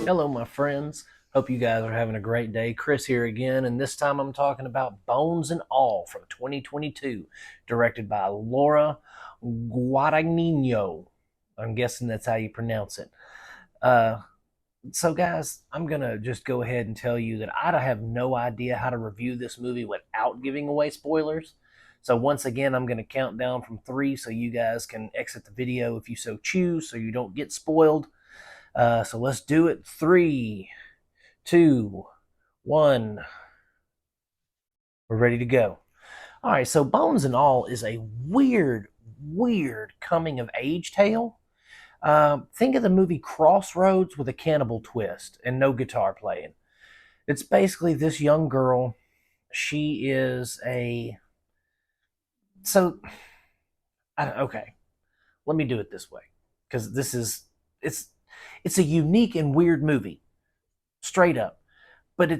Hello, my friends. Hope you guys are having a great day. Chris here again, and this time I'm talking about Bones and All from 2022, directed by Laura Guadagnino. I'm guessing that's how you pronounce it. Uh, so, guys, I'm gonna just go ahead and tell you that I have no idea how to review this movie without giving away spoilers. So, once again, I'm gonna count down from three so you guys can exit the video if you so choose, so you don't get spoiled. So let's do it. Three, two, one. We're ready to go. All right, so Bones and All is a weird coming of age tale. Think of the movie Crossroads with a cannibal twist and no guitar playing. It's basically this young girl. She is a. So, okay, let me do it this way because it's, it's a unique and weird movie, straight up. But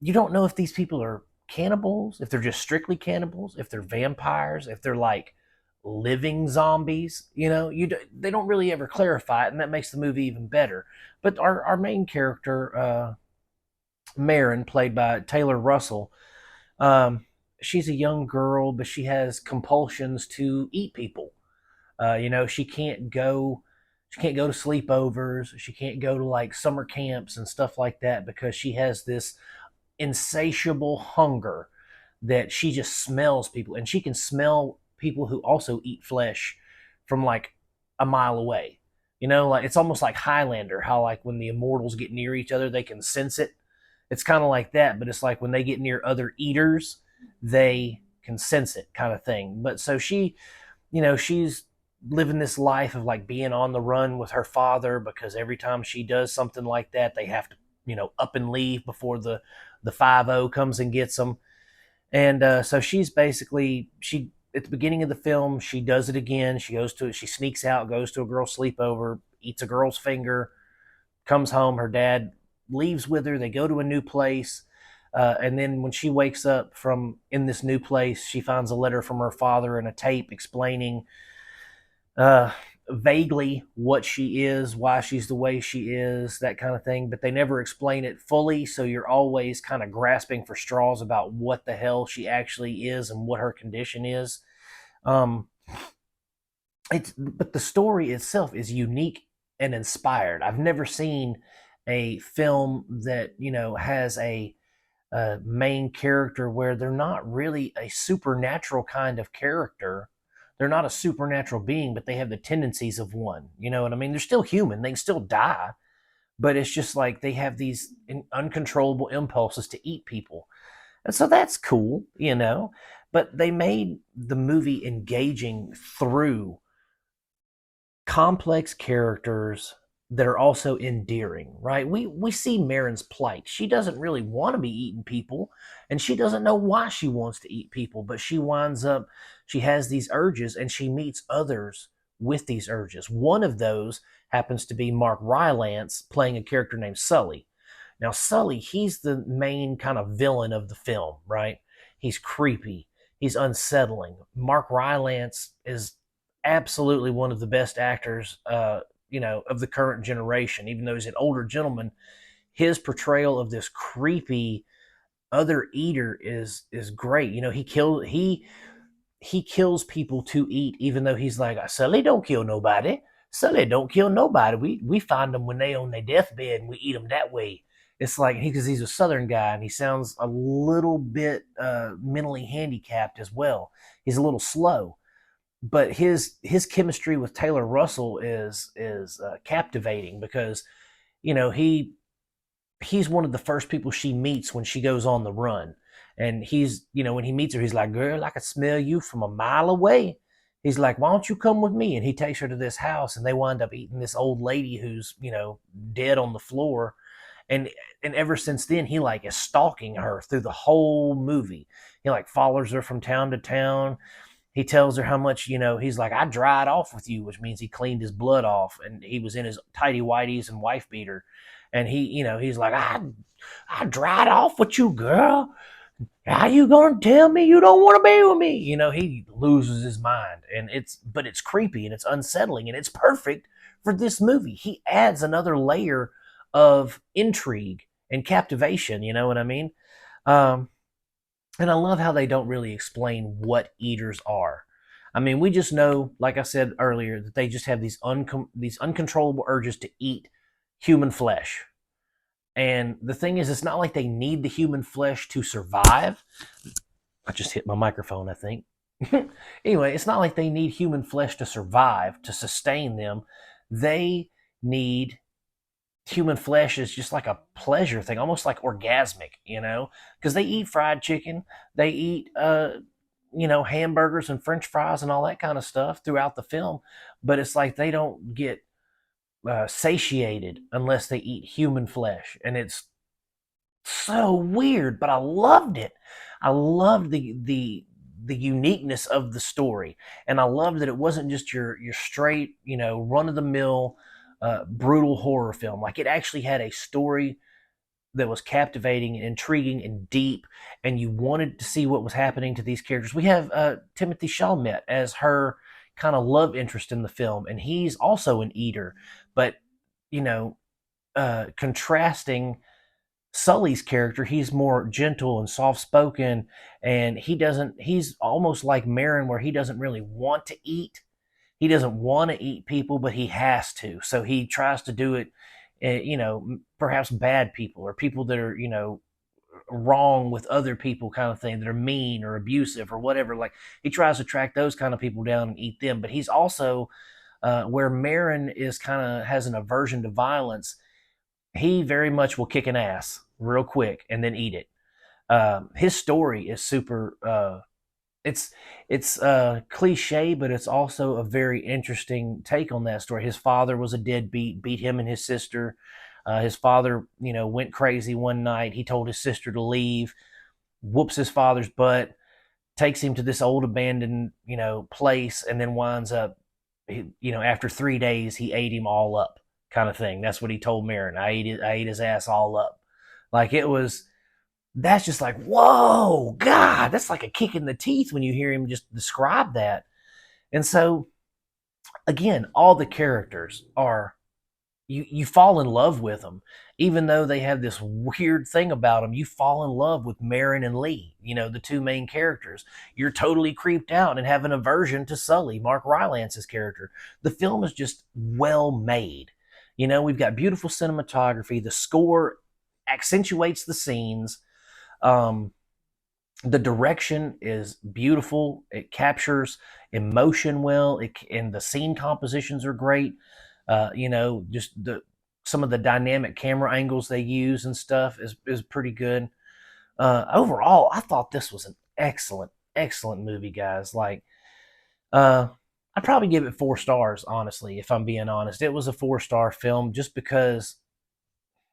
you don't know if these people are cannibals, if they're just strictly cannibals, if they're vampires, if they're like living zombies. They don't really ever clarify it, and that makes the movie even better. But our main character, Marin, played by Taylor Russell, she's a young girl, but she has compulsions to eat people. She can't go. She can't go to sleepovers. She can't go to like summer camps and stuff like that because she has this insatiable hunger that she just smells people, and she can smell people who also eat flesh from like a mile away. Like it's almost like Highlander, how like when the immortals get near each other, they can sense it. It's kind of like that, but it's like when they get near other eaters, they can sense it, kind of thing. But so she's living this life of like being on the run with her father because every time she does something like that, they have to up and leave before the 5-0 comes and gets them. And so she's basically she at the beginning of the film she does it again. She sneaks out, goes to a girl's sleepover, eats a girl's finger, comes home. Her dad leaves with her. They go to a new place. And then when she wakes up from in this new place, she finds a letter from her father and a tape explaining uh, vaguely what she is, why she's the way she is, that kind of thing. But they never explain it fully, so you're always kind of grasping for straws about what the hell she actually is and what her condition is. Um, but the story itself is unique and inspired. I've never seen a film that has a main character where they're not really a supernatural kind of character. They're not a supernatural being, but they have the tendencies of one. You know what I mean? They're still human. They can still die, but it's just like they have these uncontrollable impulses to eat people. And so that's cool. But they made the movie engaging through complex characters that are also endearing, right? We see Marin's plight. She doesn't really want to be eating people, and she doesn't know why she wants to eat people, but she has these urges, and she meets others with these urges. One of those happens to be Mark Rylance playing a character named Sully. Now, Sully, he's the main kind of villain of the film, right? He's creepy. He's unsettling. Mark Rylance is absolutely one of the best actors, of the current generation. Even though he's an older gentleman, his portrayal of this creepy other eater is great. He kills people to eat, even though he's like, Sully don't kill nobody. Sully don't kill nobody. We find them when they on their deathbed and we eat them that way. It's like because he's a Southern guy and he sounds a little bit mentally handicapped as well. He's a little slow, but his chemistry with Taylor Russell is captivating because he's one of the first people she meets when she goes on the run, and when he meets her, he's like, "Girl, I can smell you from a mile away." He's like, "Why don't you come with me?" And he takes her to this house, and they wind up eating this old lady who's dead on the floor, and ever since then he like is stalking her through the whole movie. He like follows her from town to town. He tells her how much, he's like, I dried off with you, which means he cleaned his blood off and he was in his tighty whities and wife beater. And he's like, I dried off with you, girl. How you gonna tell me you don't want to be with me? He loses his mind, and but it's creepy and it's unsettling and it's perfect for this movie. He adds another layer of intrigue and captivation. You know what I mean? Um, and I love how they don't really explain what eaters are. I mean, we just know, like I said earlier, that they just have these uncontrollable urges to eat human flesh. And the thing is, it's not like they need the human flesh to survive. I just hit my microphone, I think. Anyway, it's not like they need human flesh to survive, to sustain them. They need human flesh is just like a pleasure thing, almost like orgasmic, you know, because they eat fried chicken, they eat, hamburgers and French fries and all that kind of stuff throughout the film, but it's like they don't get satiated unless they eat human flesh, and it's so weird, but I loved it. I loved the uniqueness of the story, and I loved that it wasn't just your straight, run of the mill, brutal horror film. Like, it actually had a story that was captivating and intriguing and deep, and you wanted to see what was happening to these characters. We have Timothy Chalamet as her kind of love interest in the film, and he's also an eater, but you know, contrasting Sully's character, he's more gentle and soft spoken, and he's almost like Marin, where he doesn't really want to eat. He doesn't want to eat people, but he has to. So he tries to do it, perhaps bad people or people that are, wrong with other people, kind of thing, that are mean or abusive or whatever. Like, he tries to track those kind of people down and eat them. But he's also, where Marin is kind of has an aversion to violence, he very much will kick an ass real quick and then eat it. His story is super. It's cliche, but it's also a very interesting take on that story. His father was a deadbeat, beat him and his sister. His father, went crazy one night. He told his sister to leave, whoops his father's butt, takes him to this old abandoned, place, and then winds up, after 3 days, he ate him all up, kind of thing. That's what he told Marin. I ate his ass all up. Like, that's just like, whoa, God, that's like a kick in the teeth when you hear him just describe that. And so, again, all the characters are, you fall in love with them, even though they have this weird thing about them. You fall in love with Marin and Lee, the two main characters. You're totally creeped out and have an aversion to Sully, Mark Rylance's character. The film is just well made. We've got beautiful cinematography. The score accentuates the scenes. The direction is beautiful. It captures emotion well. And the scene compositions are great. Just some of the dynamic camera angles they use and stuff is pretty good. Overall, I thought this was an excellent movie, guys. Like, I'd probably give it 4 stars, honestly, if I'm being honest. It was a 4-star film just because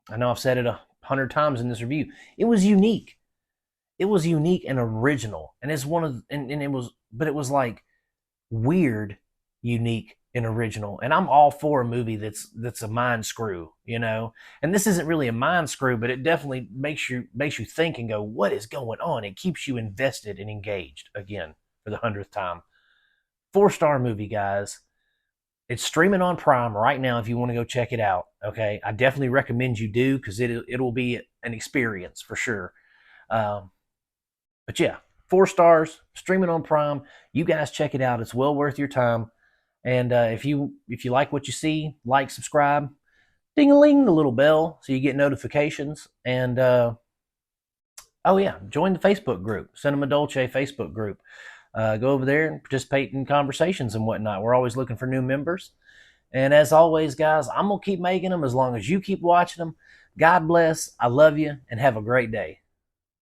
I know I've said it 100 times in this review. It was unique. It was unique and original, and it's one of and it was, but it was like weird, unique, and original. And I'm all for a movie that's a mind screw, And this isn't really a mind screw, but it definitely makes you think and go, what is going on? It keeps you invested and engaged, again, for the 100th time. 4-star movie, guys. It's streaming on Prime right now if you want to go check it out. Okay, I definitely recommend you do, because it'll be an experience for sure. But yeah, 4 stars, streaming on Prime. You guys check it out. It's well worth your time. And if you like what you see, like, subscribe, ding-a-ling the little bell so you get notifications. And oh yeah, join the Facebook group, Cinema Dolce Facebook group. Go over there and participate in conversations and whatnot. We're always looking for new members. And as always, guys, I'm going to keep making them as long as you keep watching them. God bless. I love you, and have a great day.